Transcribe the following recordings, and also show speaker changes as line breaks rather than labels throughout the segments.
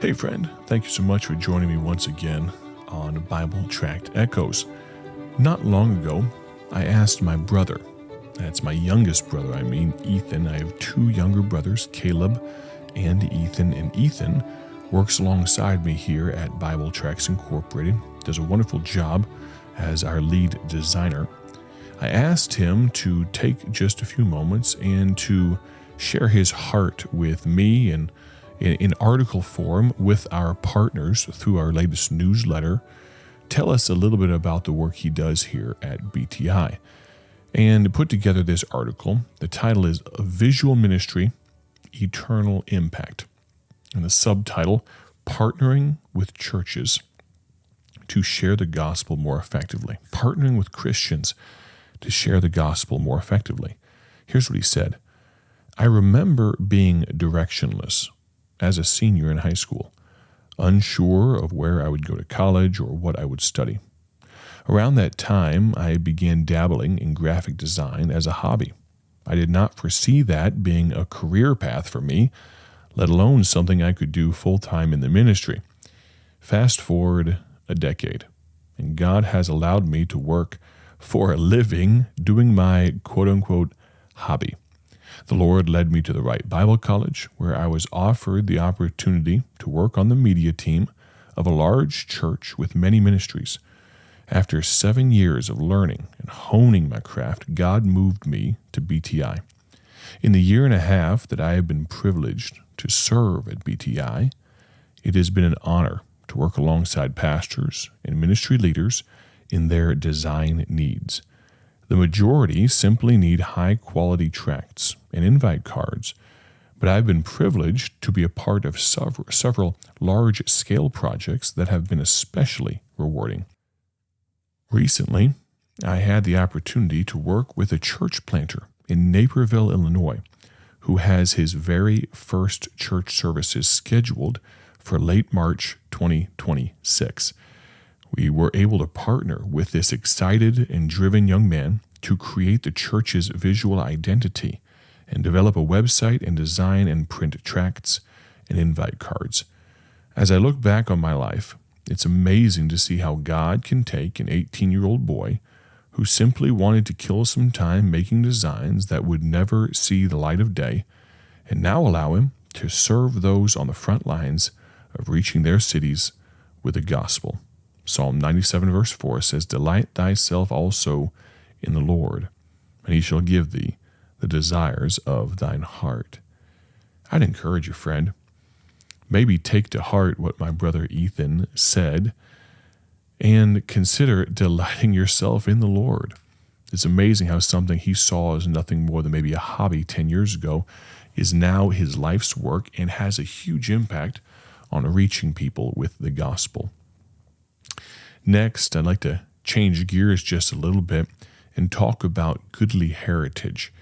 Hey friend, thank you so much for joining me once again on Bible Tract Echoes. Not long ago, I asked my brother, that's my youngest brother, Ethan. I have two younger brothers, Caleb and Ethan works alongside me here at Bible Tracts Incorporated, does a wonderful job as our lead designer. I asked him to take just a few moments and to share his heart with me and in article form with our partners through our latest newsletter, tell us a little bit about the work he does here at BTI. And put together this article. The title is Visual Ministry, Eternal Impact. And the subtitle, Partnering with Churches to Share the Gospel More Effectively. Partnering with Christians to share the gospel more effectively. Here's what he said. I remember being directionless as a senior in high school, unsure of where I would go to college or what I would study. Around that time, I began dabbling in graphic design as a hobby. I did not foresee that being a career path for me, let alone something I could do full-time in the ministry. Fast forward a decade, and God has allowed me to work for a living doing my quote-unquote hobby. The Lord led me to the right Bible college, where I was offered the opportunity to work on the media team of a large church with many ministries. After 7 years of learning and honing my craft, God moved me to BTI. In the year and a half that I have been privileged to serve at BTI, it has been an honor to work alongside pastors and ministry leaders in their design needs. The majority simply need high-quality tracts and invite cards, but I've been privileged to be a part of several large-scale projects that have been especially rewarding. Recently, I had the opportunity to work with a church planter in Naperville, Illinois, who has his very first church services scheduled for late March 2026. We were able to partner with this excited and driven young man to create the church's visual identity and develop a website and design and print tracts and invite cards. As I look back on my life, it's amazing to see how God can take an 18-year-old boy who simply wanted to kill some time making designs that would never see the light of day and now allow him to serve those on the front lines of reaching their cities with the gospel. Psalm 97 verse 4 says, Delight thyself also in the Lord, and he shall give thee the desires of thine heart. I'd encourage you, friend, maybe take to heart what my brother Ethan said and consider delighting yourself in the Lord. It's amazing how something he saw as nothing more than maybe a hobby 10 years ago is now his life's work and has a huge impact on reaching people with the gospel. Next, I'd like to change gears just a little bit and talk about Goodly Heritage.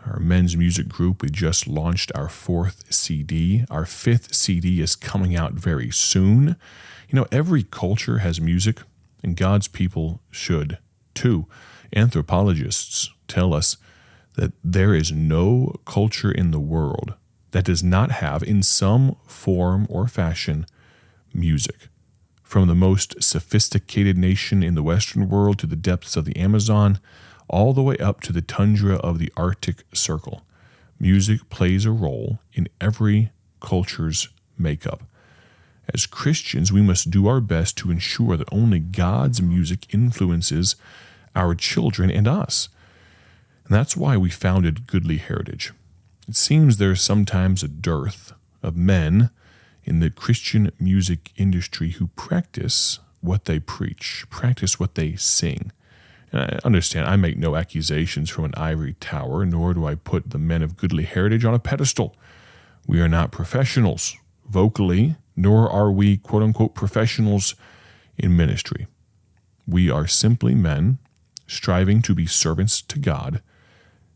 Our men's music group, we just launched our 4th CD. Our 5th CD is coming out very soon. You know, every culture has music, and God's people should too. Anthropologists tell us that there is no culture in the world that does not have, in some form or fashion, music. From the most sophisticated nation in the Western world to the depths of the Amazon, all the way up to the tundra of the Arctic Circle, music plays a role in every culture's makeup. As Christians, we must do our best to ensure that only God's music influences our children and us. And that's why we founded Goodly Heritage. It seems there's sometimes a dearth of men in the Christian music industry who practice what they preach, practice what they sing. And I understand I make no accusations from an ivory tower, nor do I put the men of Goodly Heritage on a pedestal. We are not professionals vocally, nor are we quote-unquote professionals in ministry. We are simply men striving to be servants to God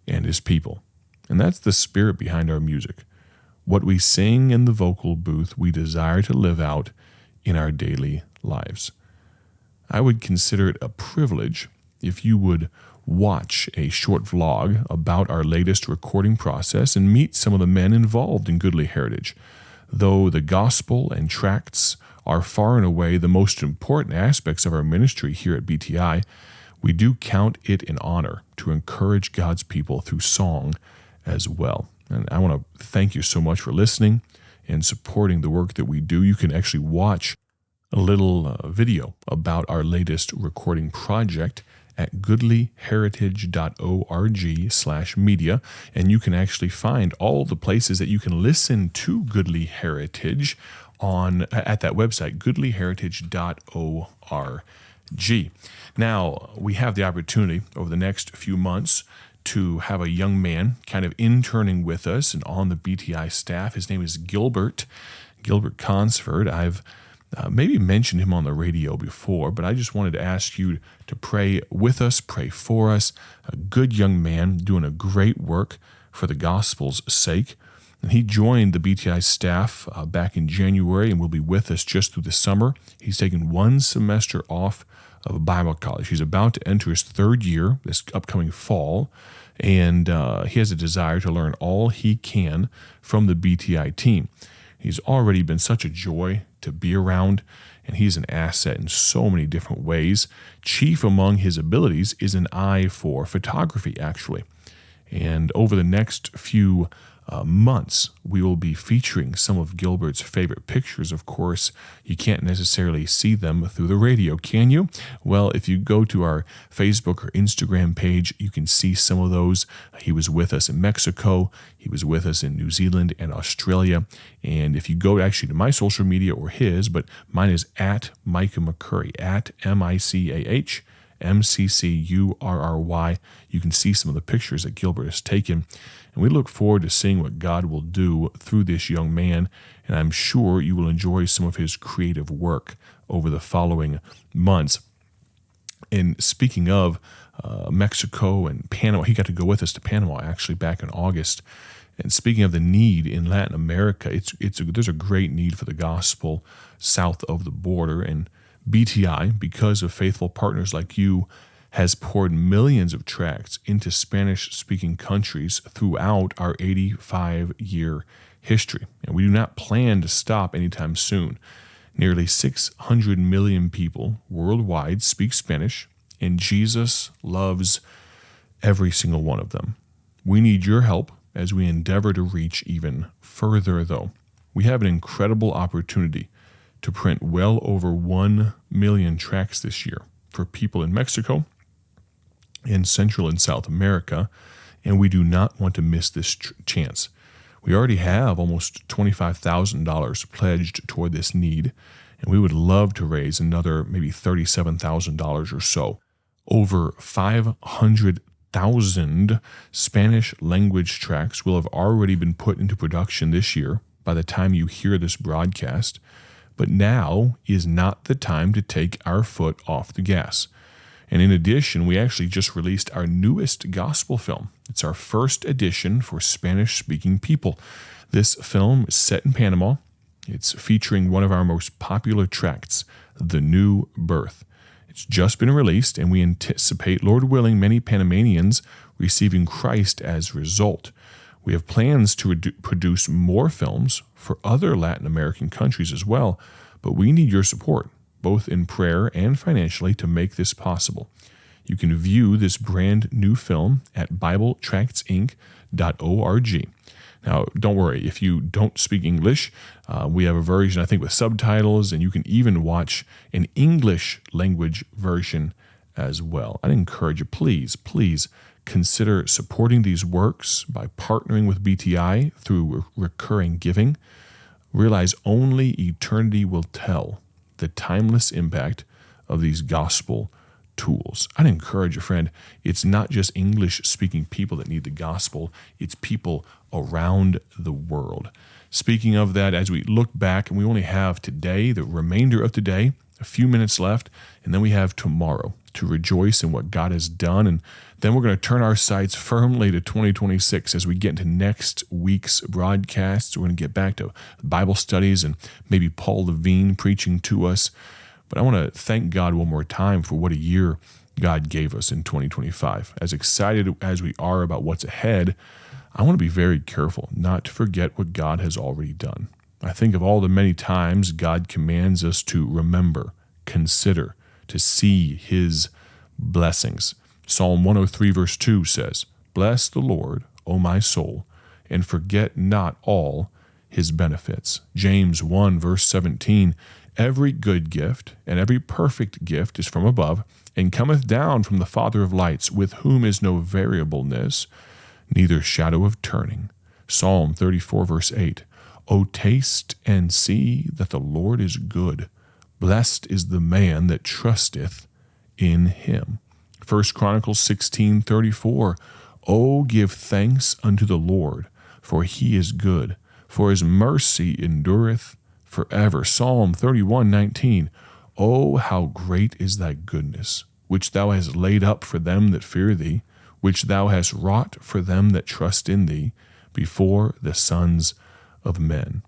and his people. And that's the spirit behind our music. What we sing in the vocal booth, we desire to live out in our daily lives. I would consider it a privilege if you would watch a short vlog about our latest recording process and meet some of the men involved in Goodly Heritage. Though the gospel and tracts are far and away the most important aspects of our ministry here at BTI, we do count it an honor to encourage God's people through song as well. And I want to thank you so much for listening and supporting the work that we do. You can actually watch a little video about our latest recording project at goodlyheritage.org/media, and you can actually find all the places that you can listen to Goodly Heritage at that website, goodlyheritage.org. Now, we have the opportunity over the next few months to have a young man kind of interning with us and on the BTI staff. His name is Gilbert Consford. I've maybe mentioned him on the radio before, but I just wanted to ask you to pray with us, pray for us. A good young man doing a great work for the gospel's sake. And he joined the BTI staff back in January and will be with us just through the summer. He's taken one semester off of Bible college. He's about to enter his third year this upcoming fall, and he has a desire to learn all he can from the BTI team. He's already been such a joy to be around, and he's an asset in so many different ways. Chief among his abilities is an eye for photography, actually. And over the next few months, we will be featuring some of Gilbert's favorite pictures. Of course, you can't necessarily see them through the radio, can you? Well, if you go to our Facebook or Instagram page, you can see some of those. He was with us in Mexico. He was with us in New Zealand and Australia. And if you go actually to my social media or his, but mine is at Micah McCurry, at MICAHMCCURRY. You can see some of the pictures that Gilbert has taken. And we look forward to seeing what God will do through this young man. And I'm sure you will enjoy some of his creative work over the following months. And speaking of Mexico and Panama, he got to go with us to Panama actually back in August. And speaking of the need in Latin America, there's a great need for the gospel south of the border. And BTI, because of faithful partners like you, has poured millions of tracts into Spanish-speaking countries throughout our 85-year history. And we do not plan to stop anytime soon. Nearly 600 million people worldwide speak Spanish, and Jesus loves every single one of them. We need your help as we endeavor to reach even further, though. We have an incredible opportunity to print well over 1 million tracts this year for people in Mexico, in Central and South America, and we do not want to miss this chance. We already have almost $25,000 pledged toward this need, and we would love to raise another maybe $37,000 or so. Over 500,000 Spanish language tracts will have already been put into production this year by the time you hear this broadcast, but now is not the time to take our foot off the gas. And in addition, we actually just released our newest gospel film. It's our first edition for Spanish-speaking people. This film is set in Panama. It's featuring one of our most popular tracts, The New Birth. It's just been released, and we anticipate, Lord willing, many Panamanians receiving Christ as a result. We have plans to produce more films for other Latin American countries as well, but we need your support, both in prayer and financially, to make this possible. You can view this brand new film at BibleTractsInc.org. Now, don't worry, if you don't speak English, we have a version, I think, with subtitles, and you can even watch an English language version as well. I'd encourage you, please consider supporting these works by partnering with BTI through recurring giving. Realize only eternity will tell the timeless impact of these gospel tools. I'd encourage you, friend, it's not just English-speaking people that need the gospel, it's people around the world. Speaking of that, as we look back, and we only have today, the remainder of today, a few minutes left, and then we have tomorrow to rejoice in what God has done, and then we're going to turn our sights firmly to 2026 as we get into next week's broadcasts. We're going to get back to Bible studies and maybe Paul Levine preaching to us. But I want to thank God one more time for what a year God gave us in 2025. As excited as we are about what's ahead, I want to be very careful not to forget what God has already done. I think of all the many times God commands us to remember, consider, to see his blessings. Psalm 103 verse 2 says, "Bless the Lord, O my soul, and forget not all his benefits." James 1 verse 17, "Every good gift and every perfect gift is from above, and cometh down from the Father of lights, with whom is no variableness, neither shadow of turning." Psalm 34 verse 8, "O taste and see that the Lord is good. Blessed is the man that trusteth in him." 1 Chronicles 16:34, "O give thanks unto the Lord, for he is good, for his mercy endureth forever." Psalm 31:19, "O how great is thy goodness, which thou hast laid up for them that fear thee, which thou hast wrought for them that trust in thee, before the sons of men."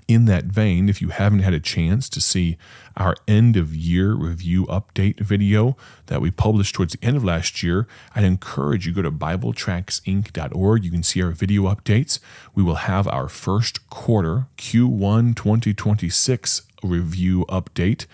In that vein, if you haven't had a chance to see our end-of-year review update video that we published towards the end of last year, I'd encourage you to go to BibleTracksInc.org. You can see our video updates. We will have our first quarter, Q1 2026 review update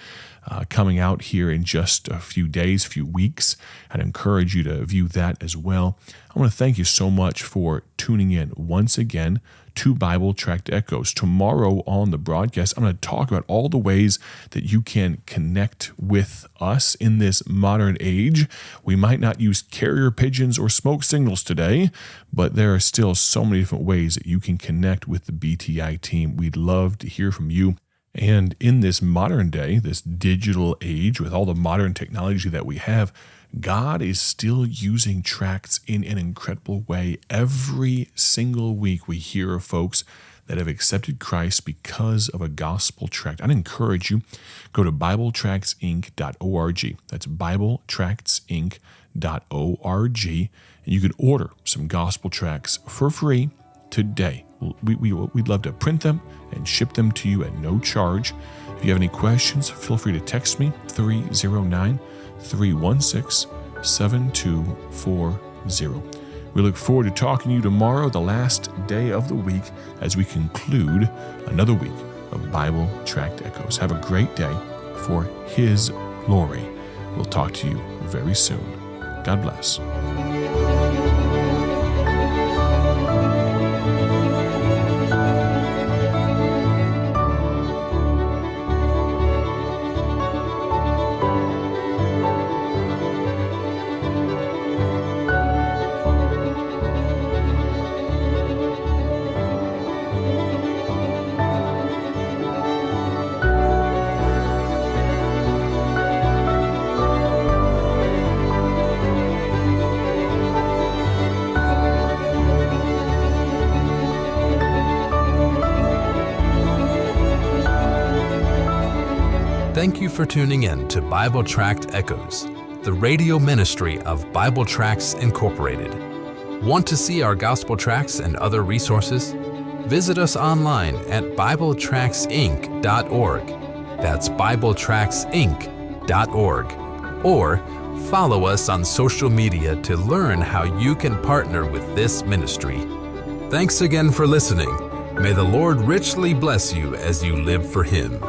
coming out here in just a few days, few weeks. I'd encourage you to view that as well. I want to thank you so much for tuning in once again to Bible Tract Echoes. Tomorrow on the broadcast, I'm going to talk about all the ways that you can connect with us in this modern age. We might not use carrier pigeons or smoke signals today, but there are still so many different ways that you can connect with the BTI team. We'd love to hear from you. And in this modern day, this digital age, with all the modern technology that we have, God is still using tracts in an incredible way. Every single week we hear of folks that have accepted Christ because of a gospel tract. I'd encourage you, go to BibleTractsInc.org. That's BibleTractsInc.org, and you can order some gospel tracts for free today. We'd love to print them and ship them to you at no charge. If you have any questions, feel free to text me, 309-316-7240. We look forward to talking to you tomorrow, the last day of the week, as we conclude another week of Bible Tract Echoes. Have a great day for His glory. We'll talk to you very soon. God bless.
Thank you for tuning in to Bible Tract Echoes, the radio ministry of Bible Tracts Incorporated. Want to see our gospel tracts and other resources? Visit us online at BibleTractsInc.org. That's BibleTractsInc.org. Or follow us on social media to learn how you can partner with this ministry. Thanks again for listening. May the Lord richly bless you as you live for Him.